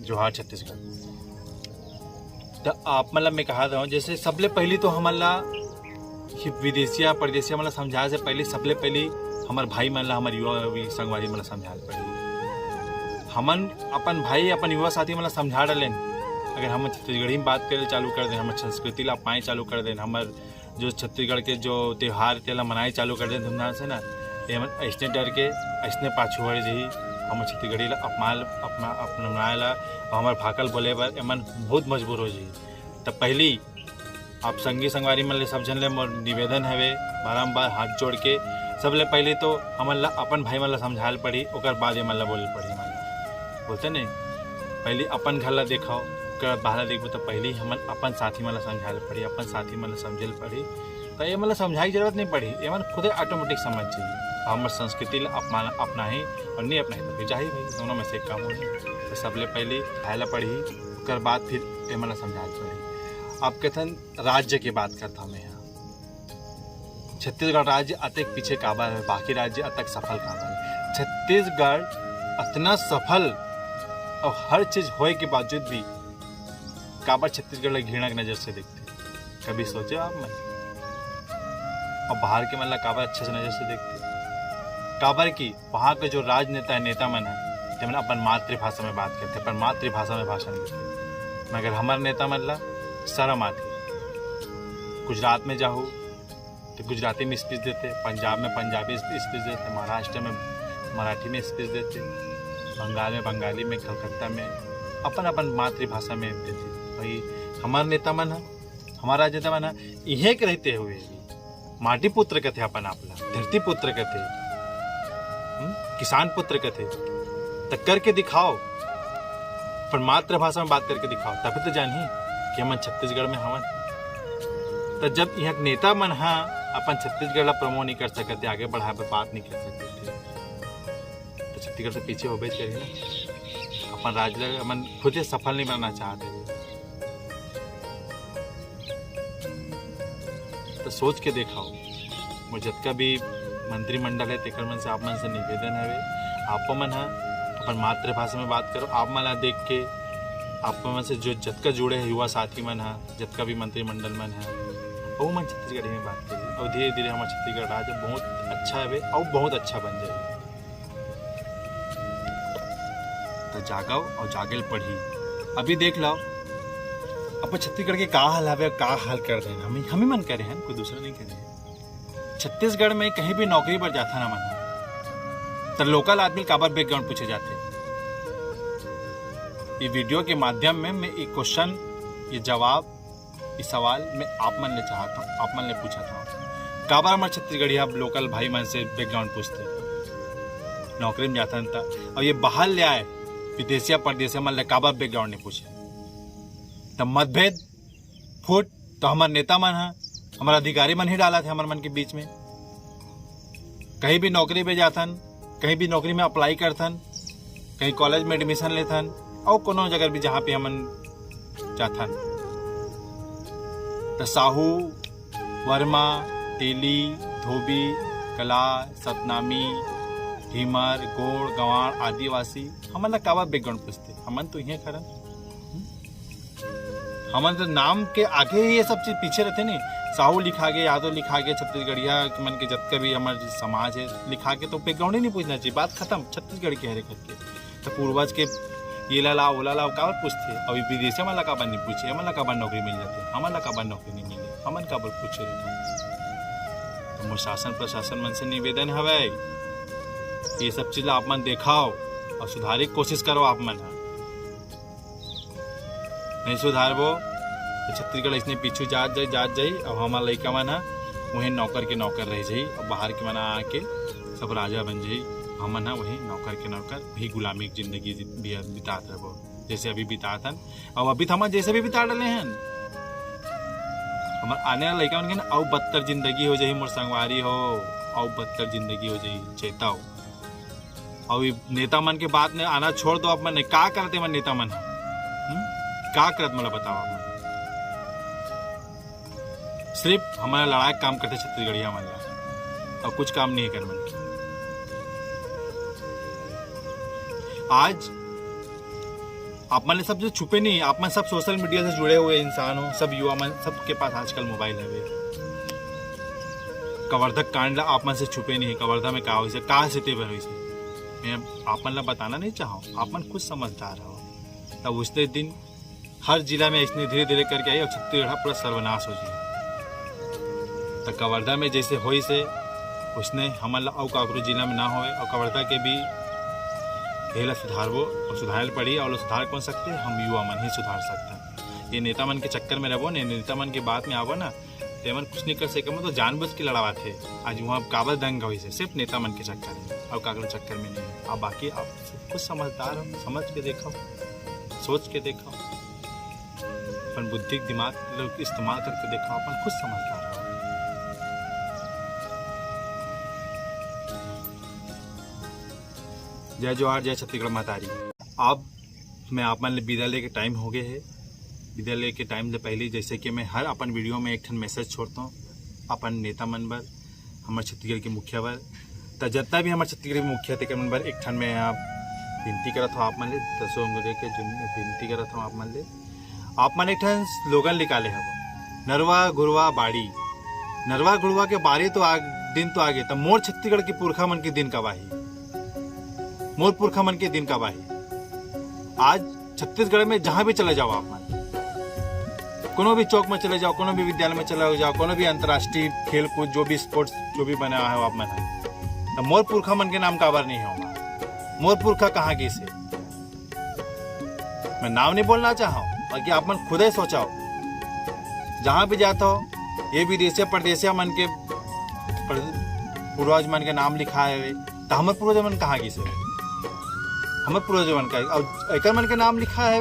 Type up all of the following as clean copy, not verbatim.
जोहार छत्तीसगढ़। तो आप मतलब मैं कहा था जैसे सबले पहली तो हमला विदेशिया परदेशिया मतलब समझाए से पहले सबले पहली हमार भाई मन ला हमार युवा संगवारी मतलब समझाए पड़ी। हमन अपन भाई अपन युवा साथी मतलब समझा डालें अगर हम छत्तीसगढ़ी में बात करे चालू कर दें, हमार संस्कृति ला अपनाए चालू कर दें, हमार जो छत्तीसगढ़ के जो त्यौहार तेला मनाए चालू कर दें धूमधाम से ना, ऐसने डर के ऐसने पाछू हड़ जही हम छत्तीसगढ़ी ला अपनाए ला और हमार भाकल बोले बर एमन बहुत मजबूर हो जाही। तब पहली आप संगी संगवारी मन ले सब जन ले मोर निवेदन हवे बारम्बार हाथ जोड़ के सबले पहले तो हमन ला अपन भाई मन ला समझाल पड़ी, ओकर बाद एमन ला बोले पड़ी। मन ला बोलते नहीं पहले अपन घर ला देखाओ, ओकर बाहर देखो तो पहले हमन अपन साथी मन ला समझाल पड़ी, अपन साथी मन ला समझल पड़ी। तो ये मतलब समझाई जरूरत नहीं पड़ी, ये मन खुद ऑटोमेटिक समझ जाइए। हमारे संस्कृति ला अपना ही और नहीं अपना ही तो फिर जाहिर भाई दोनों में से एक काम हो। तो सबले पहले खाए पढ़ी, ओकर बाद फिर ये मतलब समझाल पड़ी। आप कथन राज्य की बात करता मैं यहाँ, छत्तीसगढ़ राज्य अतक पीछे काबर है, बाकी राज्य अतक सफल काबर है। छत्तीसगढ़ इतना सफल और हर चीज होए के बावजूद भी काबर छत्तीसगढ़ ला घृणा की नजर से देखते, कभी सोचे आप मन? और बाहर के मन ला काबर अच्छे से नजर से देखते, काबर की वहाँ के जो राजनेता है नेता मन है जब अपन मातृभाषा में बात करते, अपन मातृभाषा में भाषण देते, मगर हमारे नेता मन ला शर्म आती। गुजरात में जाओ तो गुजराती में स्पीच देते, पंजाब में पंजाबी स्पीच देते, महाराष्ट्र में मराठी में स्पीच देते, बंगाल में बंगाली में, कलकत्ता में अपन अपन मातृभाषा में देते। भाई हमारे नेता मन है, हमारा नेता मन है इहे के रहते हुए माटी पुत्र कथे, अपन आपला धरती पुत्र कथे, किसान पुत्र कथे। तो करके दिखाओ, पर मातृभाषा में बात करके दिखाओ, तभी तो जानी कि हम छत्तीसगढ़ में हवन। तो जब यहाँ नेता मन हा अपन छत्तीसगढ़ ला प्रमोट नहीं कर सकते, आगे बढ़ा पर बात नहीं कर सकते, तो छत्तीसगढ़ से पीछे होबे करिए ना। अपन राज्य अपन खुद ही सफल नहीं बनना चाहते, तो सोच के दिखाओ। वो जितना भी मंत्रिमंडल है तेकर मन से आप मन से निवेदन है, आप मन है अपन मातृभाषा में बात करो। आप मन देख के आप मन से जो जतका जुड़े है युवा साथी मन है, जतका भी मंत्रिमंडल मन है, वो मन छत्तीसगढ़ी में बात करिए और धीरे धीरे हमारा छत्तीसगढ़ राज्य बहुत अच्छा है और बहुत अच्छा बन जाए। तो जागाओ और जागल पढ़ी। अभी देख लो अब छत्तीसगढ़ के का हाल है, का हाल कर रहे हैं, हम ही मन करे हैं, कोई दूसरा नहीं करे। छत्तीसगढ़ में कहीं भी नौकरी पर जाता ना मन तो लोकल आदमी काबर बैकग्राउंड पूछे जाते। ये वीडियो के माध्यम में मैं एक क्वेश्चन, ये जवाब, ये सवाल मैं आप मन ले चाहता हूँ, आप मन ले पूछा था काबर हमारे छत्तीसगढ़ी आप लोकल भाई मन से बैकग्राउंड पूछते नौकरी में जाता था, और ये बाहर ले आए विदेशिया परदेशिया मन ले काबर बैकग्राउंड नहीं पूछे। तब मतभेद फूट तो हमारे नेता मन है, हमारा अधिकारी मन ही डाला थे हमारे मन के बीच में। कहीं भी नौकरी पे जाथन, कहीं भी नौकरी में अप्लाई करथन, कहीं कॉलेज में एडमिशन लेथन और कोनो जगह भी जहाँ पे हमन जाथन, तो साहू, वर्मा, तेली, धोबी, कला, सतनामी, भीमर, गोड़, गंवार, आदिवासी हमन ला काबर बैकग्राउंड पूछते। हमन तो यही करन, हमन तो नाम के आगे ही ये सब चीज पीछे रहते नहीं। साहू लिखा गया, यादव लिखा गया, छत्तीसगढ़िया मन के जतका भी हमारे समाज है लिखा के, तो बैकग्राउंड ही नहीं पूछना चाहिए, बात खत्म। छत्तीसगढ़ के हरे करके तो पूर्वज के ये ला ओला ला काबर पूछते, और विदेशी मन ला काबर नहीं पूछे, हमन ला काबर नौकरी मिल जाते, हमन ला काबर नौकरी नहीं मिले, हमन काबर पूछे। तो मोर शासन प्रशासन मन से निवेदन हवे ये सब चीज आप मन देखाओ और सुधारे की कोशिश करो। आप मन नहीं सुधारबो तो छत्तीसगढ़ इसने पीछू जात जाई और हमारा लड़का मन है वही नौकर के नौकर रह जाई, और बाहर के मना आके सब राजा बन जाई। हमन है वही नौकर के नौकर भी गुलामी की जिंदगी बितात रहो जैसे अभी बितातन, और अभी तो हम जैसे भी बिता डाले हैं। हमारे आने वाला लड़का मन और बदतर जिंदगी हो जाई, मोर संगवारी हो और बदतर जिंदगी हो जाई, चेताओ। और नेता मन के बात ने आना छोड़ दो। आप मन का करते मन नेता मन का करत मला बताओ। आप सिर्फ हमारा लड़ाई काम करते छत्तीसगढ़िया मन और कुछ काम नहीं कर मन। आज आप मन सब जो छुपे नहीं, आप मन सब सोशल मीडिया से जुड़े हुए इंसान हो, सब युवा मन सबके पास आजकल मोबाइल है। कवर्धक कांड आप मन से छुपे नहीं है, कवर्धा में का हुई कहा से तेवर हुई। मैं आप मन ला बताना नहीं चाहूँ, आप मन खुद समझदार हो। तब उसने दिन हर जिला में इसने धीरे धीरे करके आई और छत्तीसगढ़ पूरा सर्वनाश हो जाए। तो कवर्धा में जैसे हुई से उसने हमारा और काकरू जिला में ना होए, और कवर्धा के भी पहला सुधारबो और सुधार पड़ी, और सुधार कौन सकते हम युवा मन ही सुधार सकते हैं। ये नेता मन के चक्कर में रहो, नेता मन के बात में आवो ना, तेमन कुछ नहीं कर सके, तो जानबूझ के लड़ावा थे। आज वहाँ काबल दंग हुई से सिर्फ नेता मन के चक्कर में, और काकरू चक्कर में नहीं। आप बाकी आप कुछ समझदार हो, समझ के देखो, सोच के देखो, अपन बुद्धि दिमाग लोग इस्तेमाल करके देखो, अपन खुद समझदार हो। जय जोहार, जय छत्तीसगढ़ महतारी। अब मैं आप मन विद्यालय के टाइम हो गए है। विद्यालय के टाइम से पहले जैसे कि मैं हर अपन वीडियो में एक ठन मैसेज छोड़ता हूँ अपन नेता मन बर, हमारे छत्तीसगढ़ के मुखिया बर। तो जितना भी हमारे छत्तीसगढ़ के मुखिया थे मन बर एक ठन में आप विनती करत हूँ, आप मन ले दसों अंगुले के विनती करत हूँ। आप मन एक ठन स्लोगन निकाले है, नरवा गुरवा बाड़ी। नरवा गुरवा के बारी तो दिन तो आगे, तब मोर छत्तीसगढ़ के पुरखा मन के दिन कबाही, मोर पुरखा मन के दिन कबाही। आज छत्तीसगढ़ में जहां भी चले जाओ, आप मन कोनो भी चौक में चले जाओ, कोनो भी विद्यालय में चले जाओ, कोनो भी अंतर्राष्ट्रीय खेल कूद जो भी स्पोर्ट्स जो भी बना है आप मन, तो मोर पुरखा मन के नाम काबर नहीं होगा। मोर पुरखा कहाँ की से मैं नाम नहीं बोलना चाहूँ, बाकी आप मन खुद ही सोचाओ। जहां भी जाता हो ये विदेशी परदेशिया मन के पूर्वज मन के नाम लिखा है, तो हमारे पूर्वज मन कहाँ की से, हमारे पूर्वज मन का और एक मन के नाम लिखा है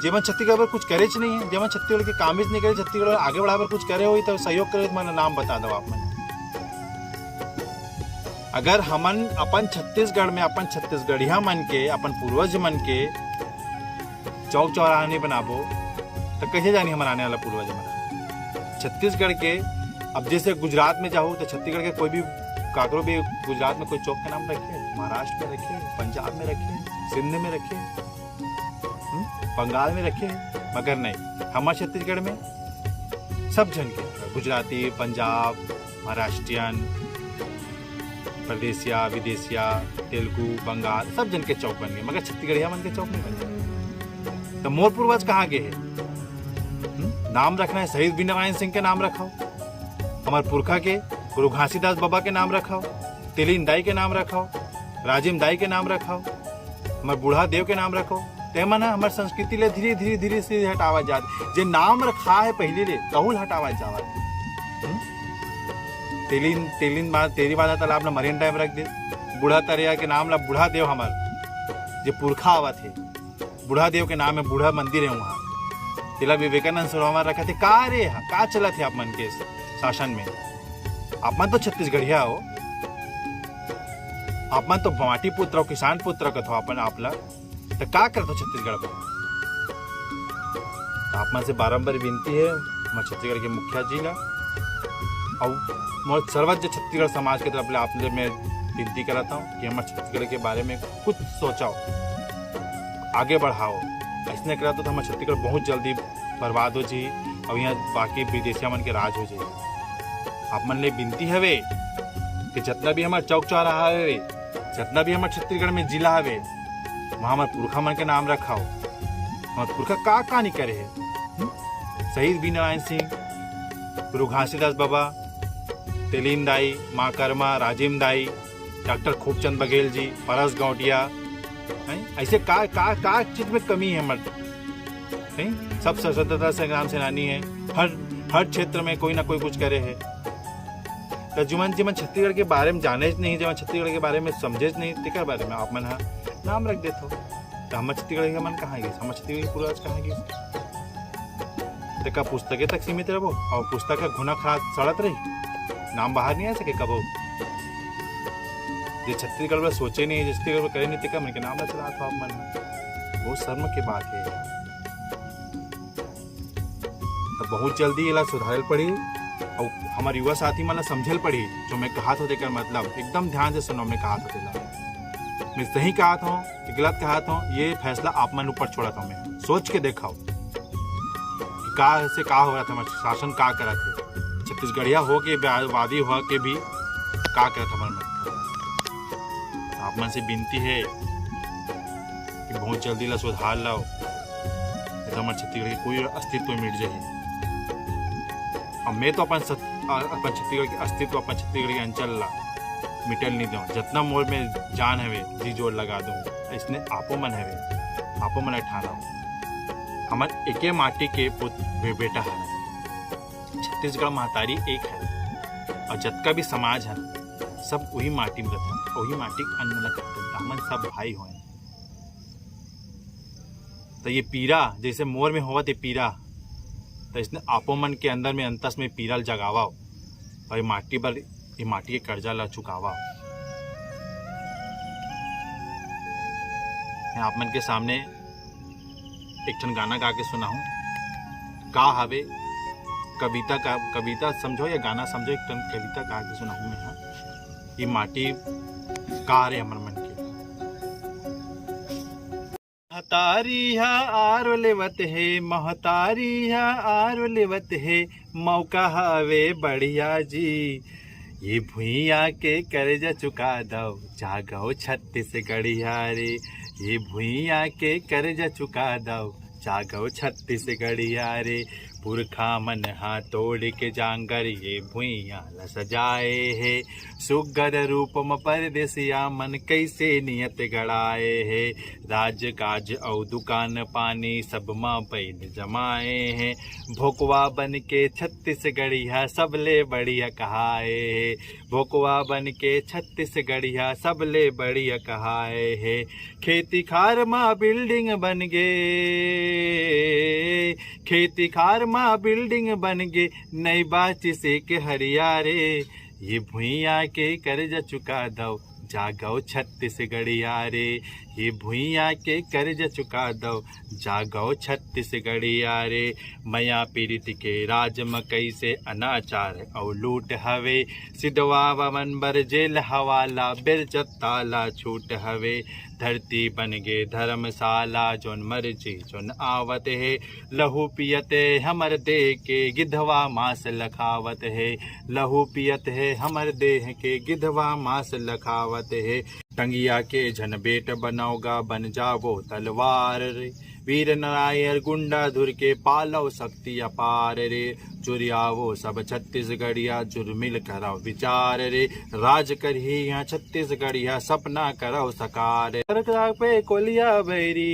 जेमन छत्तीसगढ़ पर कुछ करे नहीं है, जेमन छत्तीसगढ़ के कामिज नहीं करे, छत्तीसगढ़ आगे बढ़ाकर कुछ करे हुई तो सहयोग करे, तो मैंने नाम बता दो आप मन। अगर हमन अपन छत्तीसगढ़ में अपन छत्तीसगढ़िया मन के अपन पूर्वज मन के चौक चौराहा नहीं बनाबो तो कैसे जानी हमारे आने वाला पूर्वज मन। छत्तीसगढ़ के अब जैसे गुजरात में जाओ तो छत्तीसगढ़ के कोई भी काकरो भी गुजरात में कोई चौक का नाम रखे, महाराष्ट्र में रखे, पंजाब में रखे, सिंध में रखे, बंगाल में रखे, मगर नहीं हमारे छत्तीसगढ़ में सब जन के गुजराती, पंजाब, महाराष्ट्रियन, परदेसिया, विदेशिया, तेलुगु, बंगाल सब जन के चौक बन गए, मगर छत्तीसगढ़िया मन के चौक नहीं बन गए। तो मोर पूर्वज कहाँ गए है? नाम रखना है शहीद वीरनारायण सिंह के नाम रखो, हमारे पुरखा के गुरु घासीदास बाबा के नाम रखो, तेलीन दाई के नाम रखो, राजिम दाई के नाम रखो, हमारे बूढ़ा देव के नाम रखो। तेमन हमारे संस्कृति ले धीरे धीरे धीरे से हटावा जात, जे नाम रखा है पहले ले कहूल हटावा जावत। तेलीन बात तेरी बात तालाब ना मरीन टाइम रख दे, बूढ़ा तरिया के नाम ला बूढ़ा देव हमार जे पुरखा आवा थे, बूढ़ा देव के नाम है, बूढ़ा मंदिर है वहाँ, तिला विवेकानंद सरोवर रखा थे। का रे का चला थे आप मन के शासन में? आप मन तो छत्तीसगढ़िया हो, आप मन तो माटी पुत्र हो, किसान पुत्र कथो अपन आपला, तो का करते छत्तीसगढ़ में? आप मन से बारंबार विनती है मैं छत्तीसगढ़ के मुखिया जी ला और सर्वज्ञ छत्तीसगढ़ समाज की तरफ आप मैं विनती कराता हूँ कि हमारे छत्तीसगढ़ के बारे में कुछ सोचाओ, आगे बढ़ाओ। ऐसा करा तो हमारे छत्तीसगढ़ बहुत जल्दी बर्बाद हो जाए और यहाँ बाकी विदेशिया मन के राज हो जाए। आप मन ले विनती हवे कि जितना भी हमारे चौक चौराहा है, जितना भी हमारे छत्तीसगढ़ में जिला है, वहाँ हमारे पुरखा मन के नाम रखाओ। हमारे पुरखा का नहीं करे है? शहीद वीरनारायण सिंह, गुरु घासीदास बाबा, तेलीन दाई, माँ कर्मा, राजिम दाई, डॉक्टर खूबचंद बघेल जी, परस गौटिया, ऐसे का चीज में कमी है हमारे? सब स्वतंत्रता संग्राम सेनानी है, हर क्षेत्र में कोई ना कोई कुछ करे है। तो जुमन छत्तीसगढ़ के बारे में जाने नहीं, जब छत्तीसगढ़ के बारे में समझे नहीं, तेकर बारे में आप मन नाम रख देते हो। तो हमारे छत्तीसगढ़ का मन कहाँ गए? हमारे छत्तीसगढ़ के पूर्वज कहाँ गए? तो पुस्तकें तक सीमित रहो और पुस्तक का घुना खा सड़त रही, नाम बाहर नहीं आ सके कबो। ये छत्तीसगढ़ में सोचे नहीं, छत्तीसगढ़ में करे नहीं, तेका मन के नाम चला था आप मन, बहुत शर्म की बात है। तो बहुत जल्दी ये सुधारल पड़ी और हमारे युवा साथी मन समझल पड़ी जो मैं कहा था, तेकर मतलब एकदम ध्यान से सुनो। मैं कहा था मैं सही कहा था कि गलत कहा था, ये फैसला आप मन ऊपर छोड़ा था। मैं सोच के देखा का से का हो रहा था, शासन का करा थे, छत्तीसगढ़िया हो के वादी हो के भी का करा था मन में। आप मन से विनती है कि बहुत जल्दी ला सुधार लाओ, हमारे छत्तीसगढ़ के कोई अस्तित्व मिट जाए। और मैं तो अपन छत्तीसगढ़ के अस्तित्व, अपन छत्तीसगढ़ के अंचल ला मिटल नहीं दूँ। जितना मोर में जान हवे जी जोर लगा दूँ, इसने आपो मन हवे, आपो मन ठाना हमार एके माटी के बेटा है। छत्तीसगढ़ महतारी एक है और जतका भी समाज है सब वही माटी में रहता, वही माटी अन्न ला खाते, हमन सब भाई होए। तो ये पीरा जैसे मोर में होवत ये पीरा, तो इसने आपो मन के अंदर में अंतस में पीरा जगावा और ये माटी पर, ये माटी के कर्जा ला चुकावा। मैं आप मन के सामने एक ठन गाना गा के सुनाऊं। का हवे कविता समझो या गाना समझो, एक ठन कविता गा के सुनाऊं मैं। हाँ, ये माटी का रे हमर मन के महतारी हा आरो लेवत है, महतारी हा आरो लेवत है, मौका हवे बढ़िया जी, ये भुइया के कर्जा चुका दो, जागो छत्तीसगढ़िया रे, ये भुइया के कर्जा चुका दो, जागो छत्तीसगढ़िया रे, पुरखा मन हाथ तोड़ के जांगर ये भुइया ल सजाए है, सुगर रूपम परदेसिया मन कैसे नियत गड़ाए है, राज काज औ दुकान पानी सब माँ पैन जमाए हैं, भोकवा बन के छत्तीसगढ़िया सबले बढ़िया कहाए है, भोकवा बन के छत्तीसगढ़िया सबले बढ़िया कहाए है, खेती खार माँ बिल्डिंग बन गे, खेती खार माँ बिल्डिंग बन गे, नई बाची से के हरियारे, ये भुइया के कर्जा चुका दो, जागो छत्तीसगढ़िया रे, ये भुइया के कर्जा चुका दो, जागो छत्तीसगढ़िया रे, मया पीड़ित के राज मकई से अनाचार और लूट हवे, सिद्धवा वन बर जेल हवाला बिरजत ताला छूट हवे, धरती बन गे धर्मशाला जोन मर्जी जोन आवत है, लहू पियत है हमर देह के गिधवा मांस लखावत है, लहू पियत है हमर देह के गिधवा मांस लखावत है, टंगिया के झन बेट बनाओगा बन जावो तलवार रे, वीर नारायण गुंडा धुर के पालो शक्ति अपार रे, चुरियावो सब छत्तीसगढ़िया जुर्मिल करो विचार रे, राज करही यहाँ छत्तीसगढ़िया सपना करो सकार, थर पे कोलिया बैरी,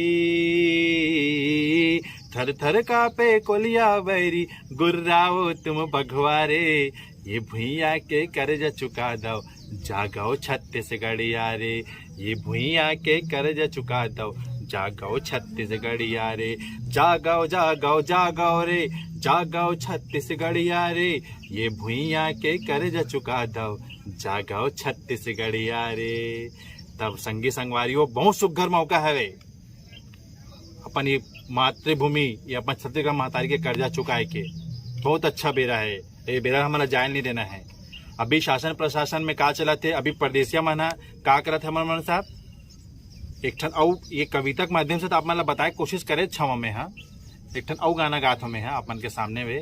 थर थर का पे कोलिया बैरी, गुर्राओ तुम भगवारे, ये भुइया के कर्जा चुका दो, जागो छत्तीसगढ़िया रे, ये भुइया के कर्जा चुका दो, जागो छत्तीसगढ़िया रे, जागो जागो जागो रे, जागो छत्तीसगढ़िया रे, ये भुइया के कर्जा चुका दो, जागो छत्तीसगढ़िया रे। तब संगी संगवारियों बहुत सुघर मौका है अपन ये मातृभूमि या अपन छत्तीसगढ़ महतारी के कर्जा चुकाए के, बहुत अच्छा बेरा है, ये बेरा हमारा जान नहीं देना है। अभी शासन प्रशासन में का चला थे, अभी परदेसिया मना का करत है हमारे मन साहब, एक ठन और ये कविता के माध्यम से तो आप मन बताए कोशिश करे छवा में। हाँ, एक ठन और गाना गात हूँ मैं, हाँ अपन के सामने वे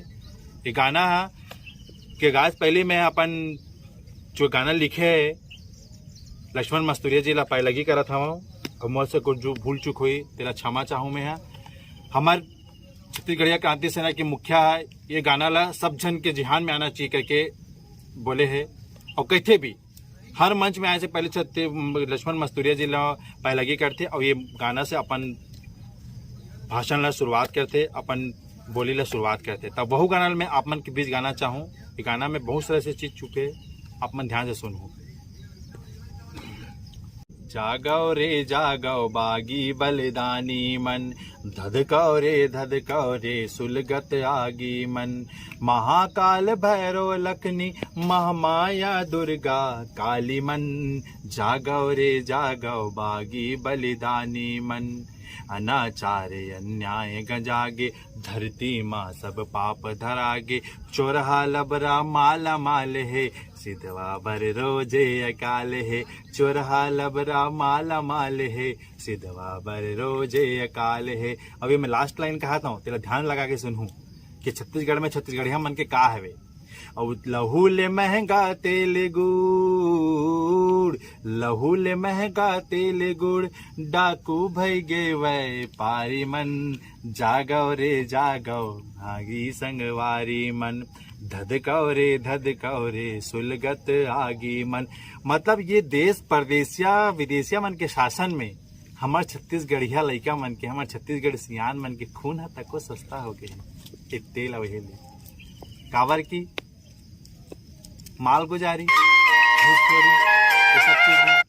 ये गाना हाँ के गाज पहले मैं अपन जो गाना लिखे है लक्ष्मण मस्तूरिया जी ला पहलगी करत हूँ, और मुझसे कुछ जो भूल चूक हुई तेरा क्षमा चाहूँ मैं। हाँ, हमार छत्तीसगढ़िया क्रांति सेना के मुखिया है, ये गाना ला सब जन के जिहान में आना चाहिए करके बोले है, और कहते भी हर मंच में आए से पहले लक्ष्मण मस्तूरिया जी ला पहलगी करते और ये गाना से अपन भाषण ला शुरुआत करते, अपन बोली ला शुरुआत करते। तब वह गाना मैं आप मन के बीच गाना चाहूँ, ये गाना में बहुत सारे से चीज चुके, आप मन ध्यान से सुनो। जागो रे जागो बागी बलिदानी मन, धधकाओ रे सुलगत आगी मन, महाकाल भैरव लखनी महामाया दुर्गा काली मन, जागो रे जागो बागी बलिदानी मन, अनाचार अन्याय गजागे धरती माँ सब पाप धरागे, चोरहा लबरा माला माल है, सिधवा भर रोजे अकाल है, चोरहा लबरा माला माल है, सिधवा भर रोजे अकाल है। अभी मैं लास्ट लाइन कहता हूँ, तेरा ध्यान लगा के सुनूं कि छत्तीसगढ़ में छत्तीसगढ़िया मन के का हवे। और लहू ले महंगा तेल गुड़, लहू ले महंगा तेल गुड़, डाकू भई गे वै पारी मन, जागव रे जागव भागी संगवारी मन, धधकाओ रे सुलगत आगी मन। मतलब ये देश परदेसिया विदेशिया मन के शासन में हमार छत्तीसगढ़िया लइका मन के, हमार छत्तीसगढ़ सियान मन के खून ह तको सस्ता हो गए ये तेल अवेले। काबर की मालगुजारी, घूसखोरी, ये सब चीज में